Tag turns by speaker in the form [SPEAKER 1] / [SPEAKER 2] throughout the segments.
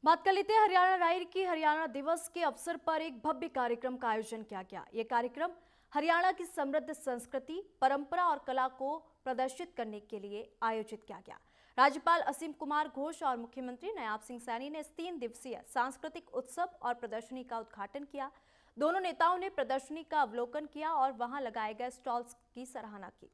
[SPEAKER 1] बात कर लेते हैं हरियाणा राइड की। हरियाणा दिवस के अवसर पर एक भव्य कार्यक्रम का आयोजन किया गया। ये कार्यक्रम हरियाणा की समृद्ध संस्कृति, परंपरा और कला को प्रदर्शित करने के लिए आयोजित किया गया। राज्यपाल असीम कुमार घोष और मुख्यमंत्री नायाब सिंह सैनी ने इस 3 दिवसीय सांस्कृतिक उत्सव और प्रदर्शनी का उद्घाटन किया। दोनों नेताओं ने प्रदर्शनी का अवलोकन किया और वहां लगाए गए स्टॉल्स की सराहना की।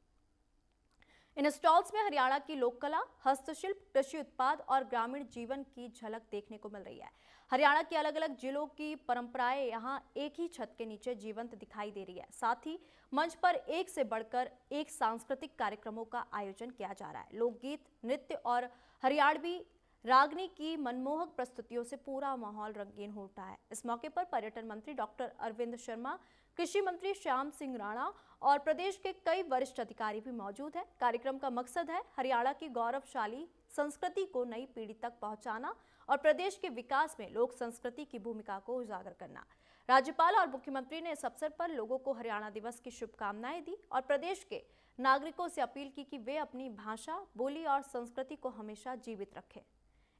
[SPEAKER 1] इन स्टॉल्स में हरियाणा की लोक कला, हस्तशिल्प, कृषि उत्पाद और ग्रामीण जीवन की झलक देखने को मिल रही है। हरियाणा के अलग अलग जिलों की परंपराएं यहां एक ही छत के नीचे जीवंत दिखाई दे रही है। साथ ही मंच पर एक से बढ़कर एक सांस्कृतिक कार्यक्रमों का आयोजन किया जा रहा है। लोकगीत, नृत्य और हरियाणवी रागनी की मनमोहक प्रस्तुतियों से पूरा माहौल रंगीन हो उठा है। इस मौके पर पर्यटन मंत्री डॉक्टर अरविंद शर्मा, कृषि मंत्री श्याम सिंह राणा और प्रदेश के कई वरिष्ठ अधिकारी भी मौजूद हैं। कार्यक्रम का मकसद है हरियाणा की गौरवशाली संस्कृति को नई पीढ़ी तक पहुंचाना और प्रदेश के विकास में लोक संस्कृति की भूमिका को उजागर करना। राज्यपाल और मुख्यमंत्री ने इस अवसर पर लोगों को हरियाणा दिवस की शुभकामनाएं दी और प्रदेश के नागरिकों से अपील की कि वे अपनी भाषा, बोली और संस्कृति को हमेशा जीवित रखें।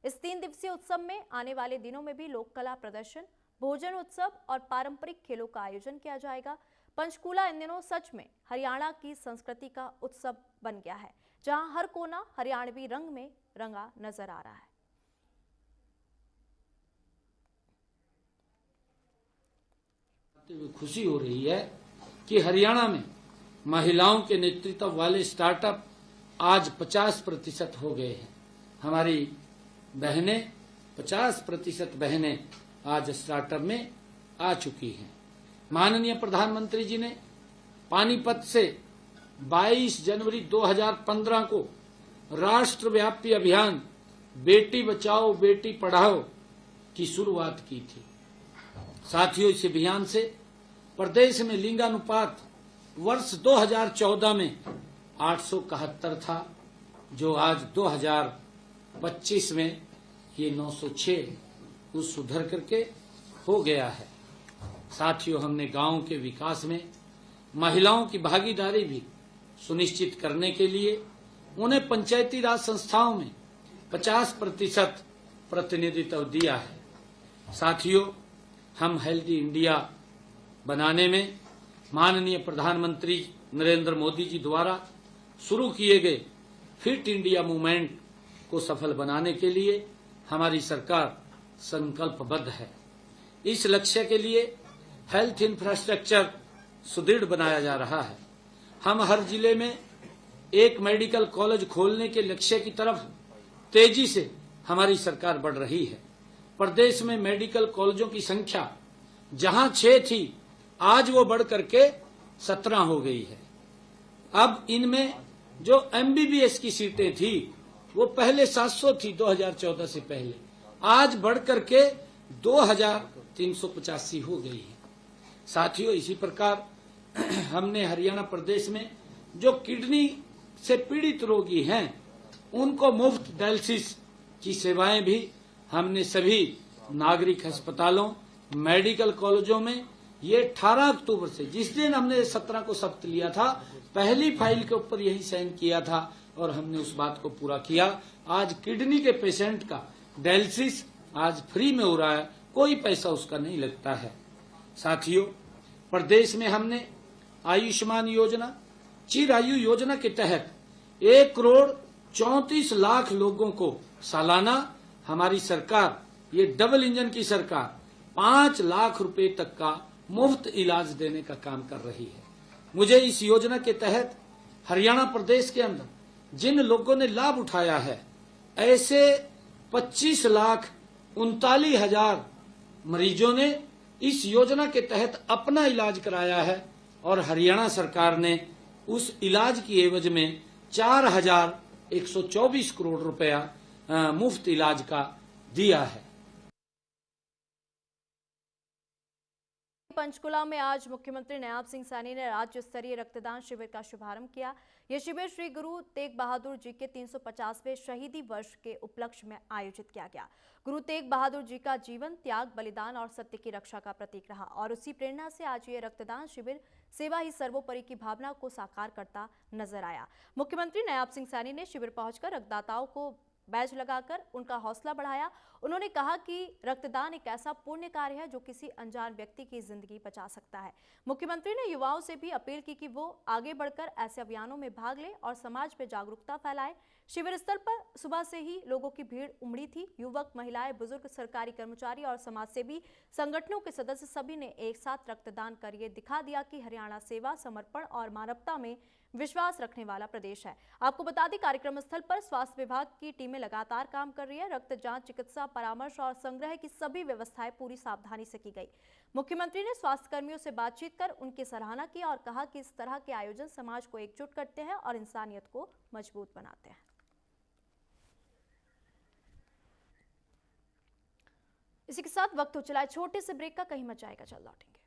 [SPEAKER 1] इस 3 दिवसीय उत्सव में आने वाले दिनों में भी लोक कला प्रदर्शन, भोजन उत्सव और पारंपरिक खेलों का आयोजन किया जाएगा। पंचकूला इन दिनों सच में हरियाणा की संस्कृति का उत्सव बन गया है, जहां हर कोना हरियाणवी रंग में रंगा नजर आ रहा है।
[SPEAKER 2] खुशी हो रही है कि हरियाणा में महिलाओं के नेतृत्व वाले स्टार्टअप आज 50% हो गए हैं। हमारी बहनें 50% बहनें आज स्टार्टअप में आ चुकी हैं। माननीय प्रधानमंत्री जी ने पानीपत से 22 जनवरी 2015 को राष्ट्रव्यापी अभियान बेटी बचाओ बेटी पढ़ाओ की शुरुआत की थी। साथियों, इस अभियान से प्रदेश में लिंगानुपात वर्ष 2014 में 871 था, जो आज 2025 में ये 906 उस सुधर करके हो गया है। साथियों, हमने गांव के विकास में महिलाओं की भागीदारी भी सुनिश्चित करने के लिए उन्हें पंचायती राज संस्थाओं में 50% प्रतिनिधित्व दिया है। साथियों, हम हेल्दी इंडिया बनाने में माननीय प्रधानमंत्री नरेंद्र मोदी जी द्वारा शुरू किए गए फिट इंडिया मूवमेंट को सफल बनाने के लिए हमारी सरकार संकल्पबद्ध है। इस लक्ष्य के लिए हेल्थ इंफ्रास्ट्रक्चर सुदृढ़ बनाया जा रहा है। हम हर जिले में एक मेडिकल कॉलेज खोलने के लक्ष्य की तरफ तेजी से हमारी सरकार बढ़ रही है। प्रदेश में मेडिकल कॉलेजों की संख्या जहां 6 थी, आज वो बढ़ करके 17 हो गई है। अब इनमें जो MBBS की सीटें थी वो पहले 700 थी 2014 से पहले, आज बढ़ करके 2385 हो गई है। साथियों, इसी प्रकार हमने हरियाणा प्रदेश में जो किडनी से पीड़ित रोगी हैं उनको मुफ्त डायलिसिस की सेवाएं भी हमने सभी नागरिक अस्पतालों, मेडिकल कॉलेजों में ये 18 अक्टूबर से, जिस दिन हमने 17 को शपथ लिया था, पहली फाइल के ऊपर यही साइन किया था और हमने उस बात को पूरा किया। आज किडनी के पेशेंट का डायलिसिस आज फ्री में हो रहा है, कोई पैसा उसका नहीं लगता है। साथियों, प्रदेश में हमने आयुष्मान योजना, चिरायु योजना के तहत 1 करोड़ 34 लाख लोगों को सालाना हमारी सरकार, ये डबल इंजन की सरकार, 5 लाख रुपए तक का मुफ्त इलाज देने का काम कर रही है। मुझे इस योजना के तहत हरियाणा प्रदेश के अंदर जिन लोगों ने लाभ उठाया है, ऐसे 25,39,000 मरीजों ने इस योजना के तहत अपना इलाज कराया है और हरियाणा सरकार ने उस इलाज की एवज में 4,124 करोड़ रुपया मुफ्त इलाज का दिया है।
[SPEAKER 1] पंचकुला में आज मुख्यमंत्री नायाब सिंह सैनी ने राज्य स्तरीय रक्तदान शिविर का शुभारंभ किया। यह शिविर श्री गुरु तेग बहादुर जी के 350वें शहीदी वर्ष के उपलक्ष्य में आयोजित किया गया। गुरु तेग बहादुर जी का जीवन त्याग, बलिदान और सत्य की रक्षा का प्रतीक रहा और उसी प्रेरणा से आज ये रक्तदान शिविर सेवा ही सर्वोपरि की भावना को साकार करता नजर आया। मुख्यमंत्री नायाब सिंह सैनी ने शिविर पहुंचकर रक्तदाताओं को बैज लगाकर उनका हौसला बढ़ाया। उन्होंने कहा कि रक्तदान एक ऐसा पुण्य कार्य है जो किसी अनजान व्यक्ति की जिंदगी बचा सकता है। मुख्यमंत्री ने युवाओं से भी अपील की कि वो आगे बढ़कर ऐसे अभियानों में भाग लें और समाज में जागरूकता फैलाएं। शिविर स्थल पर सुबह से ही लोगों की भीड़ उमड़ी थी। युवक, महिलाएं, बुजुर्ग, सरकारी कर्मचारी और समाजसेवी संगठनों के सदस्य सभी ने एक साथ रक्तदान कर ये दिखा दिया कि हरियाणा सेवा, समर्पण और मानवता में विश्वास रखने वाला प्रदेश है। आपको बता दें, कार्यक्रम स्थल पर स्वास्थ्य विभाग की टीमें लगातार काम कर रही है। रक्त जांच, चिकित्सा परामर्श और संग्रह की सभी व्यवस्थाएं पूरी सावधानी से की गई। मुख्यमंत्री ने स्वास्थ्य कर्मियों से बातचीत कर उनकी सराहना की और कहा कि इस तरह के आयोजन समाज को एकजुट करते हैं और इंसानियत को मजबूत बनाते हैं। इसी के साथ वक्त हो चला है छोटे से ब्रेक का, कहीं मत जाएगा, चल लौटेंगे।